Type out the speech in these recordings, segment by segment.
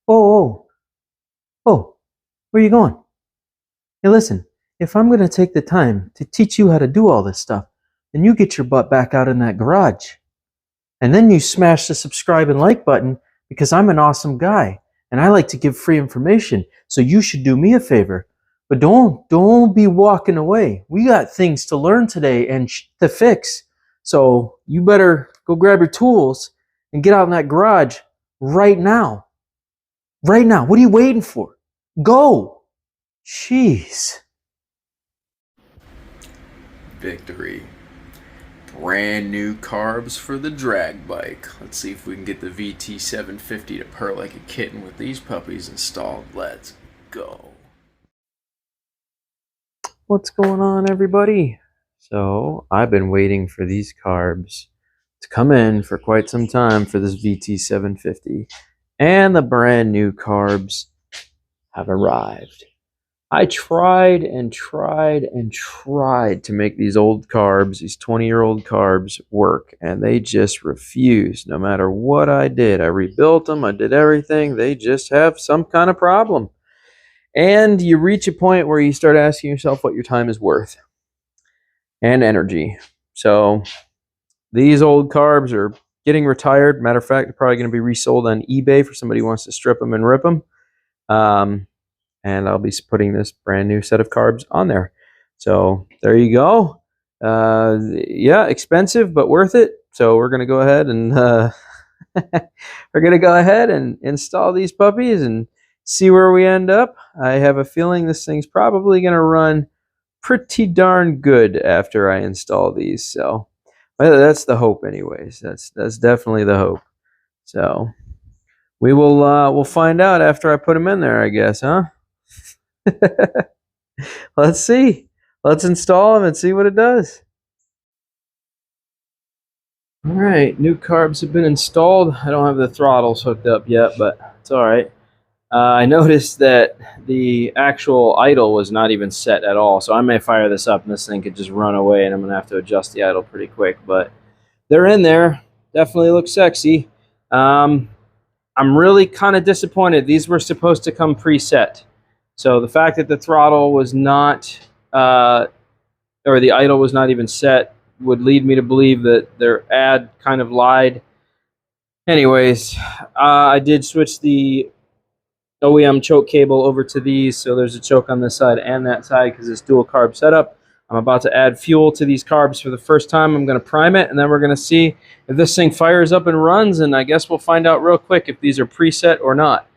Oh, oh, where are you going? Hey, listen, if I'm going to take the time to teach you how to do all this stuff, then you get your butt back out in that garage. And then you smash the subscribe and like button because I'm an awesome guy and I like to give free information. So you should do me a favor. But don't be walking away. We got things to learn today and to fix. So you better go grab your tools and get out in that garage right now. Right now. What are you waiting for? Go. Jeez. Victory. Brand new carbs for the drag bike. Let's see if we can get the VT750 to purr like a kitten with these puppies installed. Let's go. What's going on, everybody? So I've been waiting for these carbs to come in for quite some time for this VT750, and the brand new carbs have arrived. I tried and tried and tried to make these old carbs, these 20-year-old carbs, work, and they just refused. No matter what I did, I rebuilt them, I did everything, they just have some kind of problem. And you reach a point where you start asking yourself what your time is worth and energy. So these old carbs are getting retired. Matter of fact, they're probably going to be resold on eBay for somebody who wants to strip them and rip them. And I'll be putting this brand new set of carbs on there. So there you go. Yeah, expensive, but worth it. So we're going to go ahead and install these puppies and see where we end up. I have a feeling this thing's probably going to run pretty darn good after I install these. So that's the hope anyways. That's definitely the hope. So we will we'll find out after I put them in there, I guess, huh? Let's see. Let's install them and see what it does. All right, new carbs have been installed. I don't have the throttles hooked up yet, but it's all right. I noticed that the actual idle was not even set at all, so I may fire this up and this thing could just run away, and I'm going to have to adjust the idle pretty quick. But they're in there. Definitely look sexy. I'm really kind of disappointed. These were supposed to come preset. So the fact that the throttle was not, or the idle was not even set, would lead me to believe that their ad kind of lied. Anyways, I did switch the OEM choke cable over to these, so there's a choke on this side and that side because it's dual carb setup. I'm about to add fuel to these carbs for the first time. I'm going to prime it, and then we're going to see if this thing fires up and runs, and I guess we'll find out real quick if these are preset or not.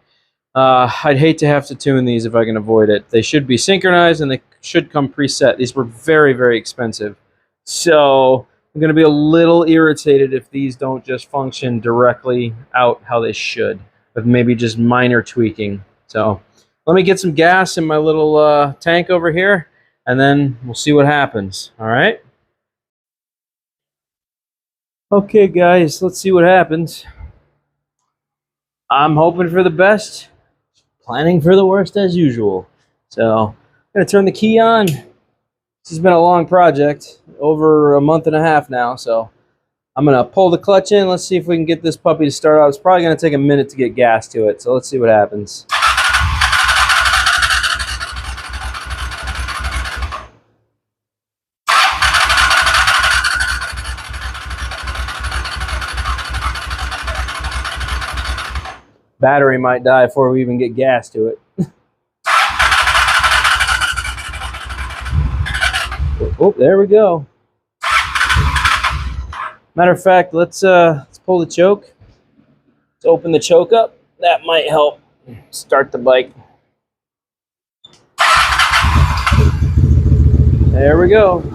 I'd hate to have to tune these if I can avoid it. They should be synchronized and they should come preset. These were very, very expensive. So I'm going to be a little irritated if these don't just function directly out how they should, with maybe just minor tweaking. So let me get some gas in my little tank over here, and then we'll see what happens. All right? Okay, guys, let's see what happens. I'm hoping for the best. Planning for the worst as usual. So I'm going to turn the key on. This has been a long project, over a month and a half now. So I'm going to pull the clutch in. Let's see if we can get this puppy to start out. It's probably going to take a minute to get gas to it. So let's see what happens. Battery might die before we even get gas to it. Oh, there we go. Matter of fact, let's pull the choke. Let's open the choke up. That might help start the bike. There we go.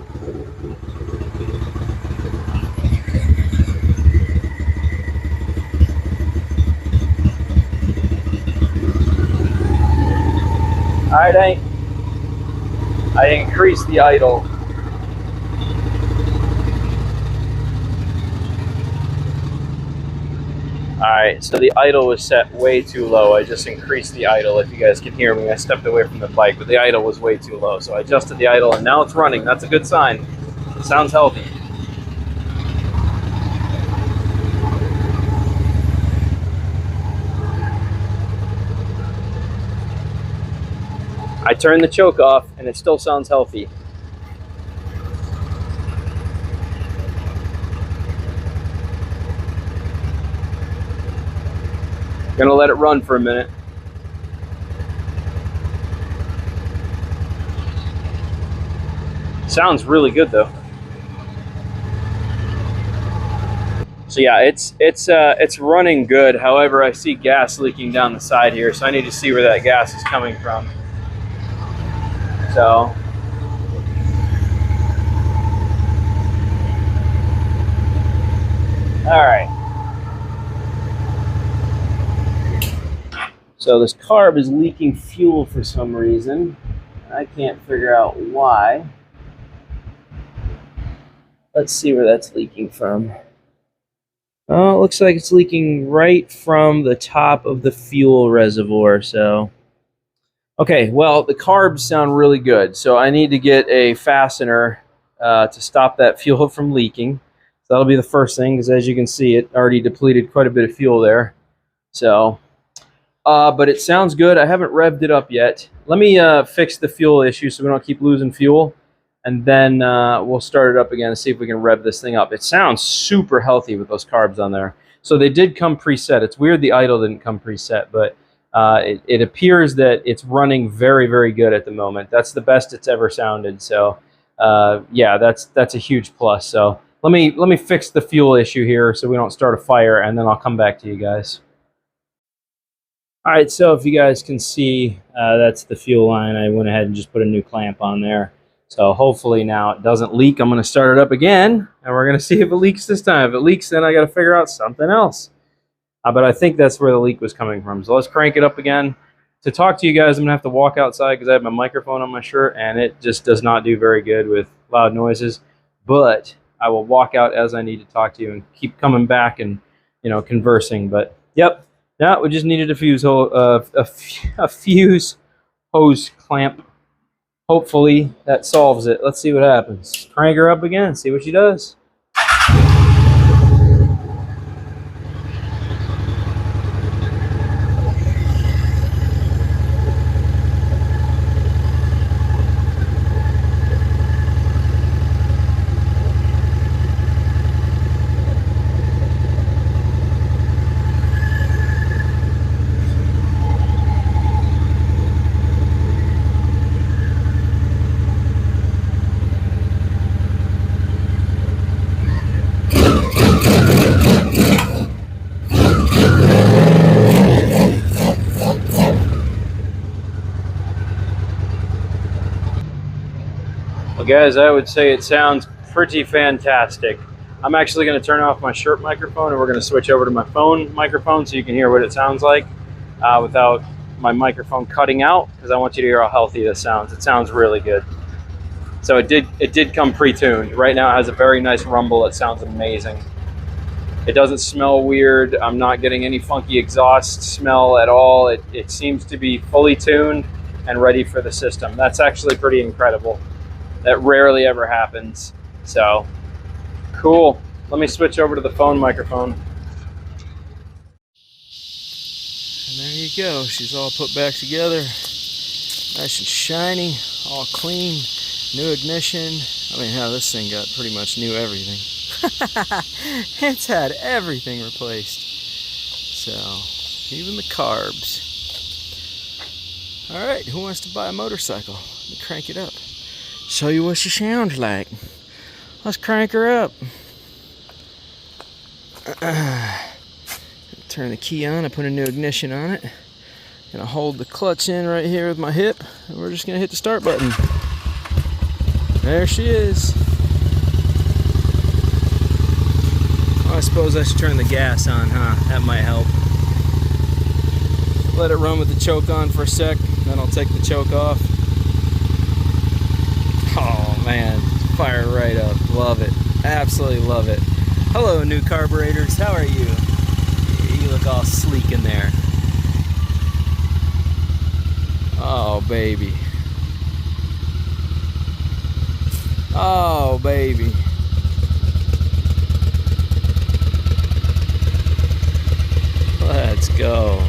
All right, I increased the idle. All right, so the idle was set way too low. I just increased the idle. If you guys can hear me, I stepped away from the bike, but the idle was way too low. So I adjusted the idle, and now it's running. That's a good sign. It sounds healthy. I turned the choke off and it still sounds healthy. Gonna let it run for a minute. Sounds really good though. So yeah, it's running good. However, I see gas leaking down the side here, so I need to see where that gas is coming from. So all right. So this carb is leaking fuel for some reason. I can't figure out why. Let's see where that's leaking from. Oh, it looks like it's leaking right from the top of the fuel reservoir. So, okay, well, the carbs sound really good. So I need to get a fastener to stop that fuel from leaking. So that'll be the first thing, because as you can see, it already depleted quite a bit of fuel there. So, but it sounds good. I haven't revved it up yet. Let me fix the fuel issue so we don't keep losing fuel. And then we'll start it up again and see if we can rev this thing up. It sounds super healthy with those carbs on there. So they did come preset. It's weird the idle didn't come preset, but it appears that it's running very, very good at the moment. That's the best it's ever sounded. So yeah, that's a huge plus. So let me fix the fuel issue here so we don't start a fire, and then I'll come back to you guys. All right, so if you guys can see, that's the fuel line. I went ahead and just put a new clamp on there. So hopefully now it doesn't leak. I'm going to start it up again, and we're going to see if it leaks this time. If it leaks, then I got to figure out something else. But I think that's where the leak was coming from. So let's crank it up again. To talk to you guys, I'm going to have to walk outside because I have my microphone on my shirt, and it just does not do very good with loud noises. But I will walk out as I need to talk to you and keep coming back and, you know, conversing. But yep, now we just needed a fuse hose clamp. Hopefully that solves it. Let's see what happens. Crank her up again, see what she does. Well, guys, I would say it sounds pretty fantastic. I'm actually going to turn off my shirt microphone, and we're going to switch over to my phone microphone so you can hear what it sounds like without my microphone cutting out, because I want you to hear how healthy this sounds. It sounds really good. So it did come pre-tuned. Right now it has a very nice rumble. It sounds amazing. It doesn't smell weird. I'm not getting any funky exhaust smell at all. It seems to be fully tuned and ready for the system. That's actually pretty incredible. That rarely ever happens. So, cool. Let me switch over to the phone microphone. And there you go. She's all put back together. Nice and shiny, all clean. New ignition. I mean, hell, this thing got pretty much new everything. It's had everything replaced. So, even the carbs. Alright, who wants to buy a motorcycle? Let me crank it up. Show you what she sounds like. Let's crank her up. Turn the key on. I put a new ignition on it. Gonna hold the clutch in right here with my hip, and we're just gonna hit the start button. There she is. Oh, I suppose I should turn the gas on, huh? That might help. Let it run with the choke on for a sec, then I'll take the choke off. Oh man, fire right up. Love it. Absolutely love it. Hello, new carburetors. How are you? You look all sleek in there. Oh, baby. Oh, baby. Let's go.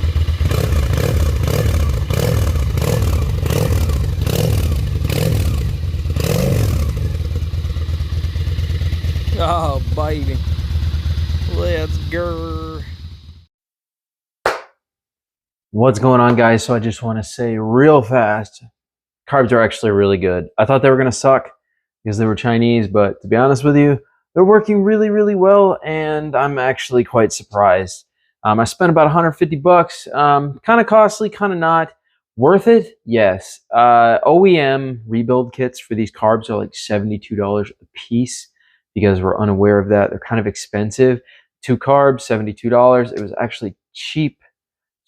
What's going on, guys? So I just want to say real fast, carbs are actually really good. I thought they were going to suck because they were Chinese, but to be honest with you, they're working really, really well, and I'm actually quite surprised. I spent about 150 bucks. Kind of costly, kind of not. Worth it? Yes. OEM rebuild kits for these carbs are like $72 a piece because we're unaware of that. They're kind of expensive. 2 carbs, $72. It was actually cheap,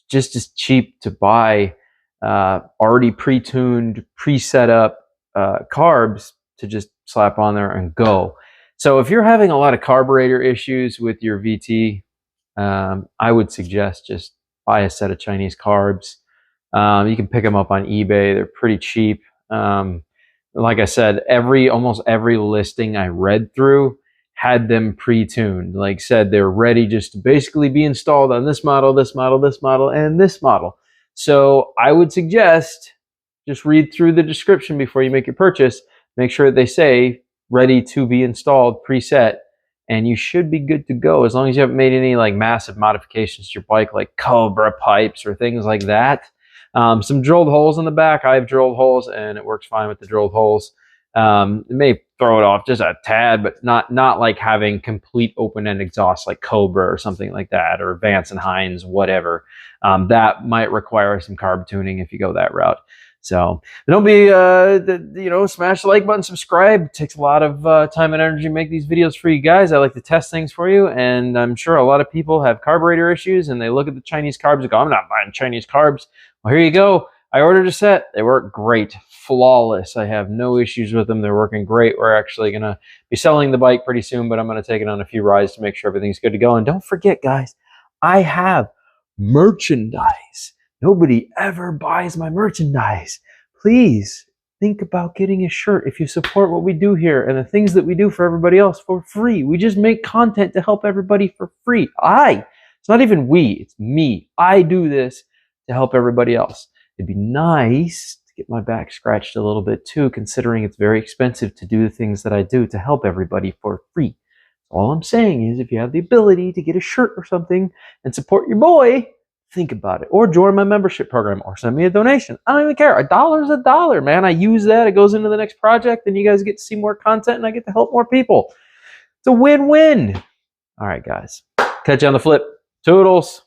just as cheap to buy already pre-tuned, pre-set up carbs to just slap on there and go. So if you're having a lot of carburetor issues with your VT, I would suggest just buy a set of Chinese carbs. You can pick them up on eBay. They're pretty cheap. Like I said, almost every listing I read through had them pre-tuned. Like said, they're ready just to basically be installed on this model, this model, this model, and this model. So I would suggest just read through the description before you make your purchase. Make sure they say ready to be installed, preset, and you should be good to go as long as you haven't made any like massive modifications to your bike, like Cobra pipes or things like that. Some drilled holes in the back. I have drilled holes, and it works fine with the drilled holes. It may throw it off just a tad, but not like having complete open-end exhaust like Cobra or something like that, or Vance and Hines, whatever. That might require some carb tuning if you go that route. So don't be, smash the like button, subscribe. It takes a lot of time and energy to make these videos for you guys. I like to test things for you, and I'm sure a lot of people have carburetor issues, and they look at the Chinese carbs and go, I'm not buying Chinese carbs. Well, here you go. I ordered a set. They work great. Flawless. I have no issues with them. They're working great. We're actually going to be selling the bike pretty soon, but I'm going to take it on a few rides to make sure everything's good to go. And don't forget, guys, I have merchandise. Nobody ever buys my merchandise. Please think about getting a shirt if you support what we do here and the things that we do for everybody else for free. We just make content to help everybody for free. It's not even we, it's me. I do this to help everybody else. It'd be nice to get my back scratched a little bit too, considering it's very expensive to do the things that I do to help everybody for free. All I'm saying is if you have the ability to get a shirt or something and support your boy, think about it. Or join my membership program or send me a donation. I don't even care. $1 is $1, man. I use that. It goes into the next project and you guys get to see more content and I get to help more people. It's a win-win. All right, guys. Catch you on the flip. Toodles.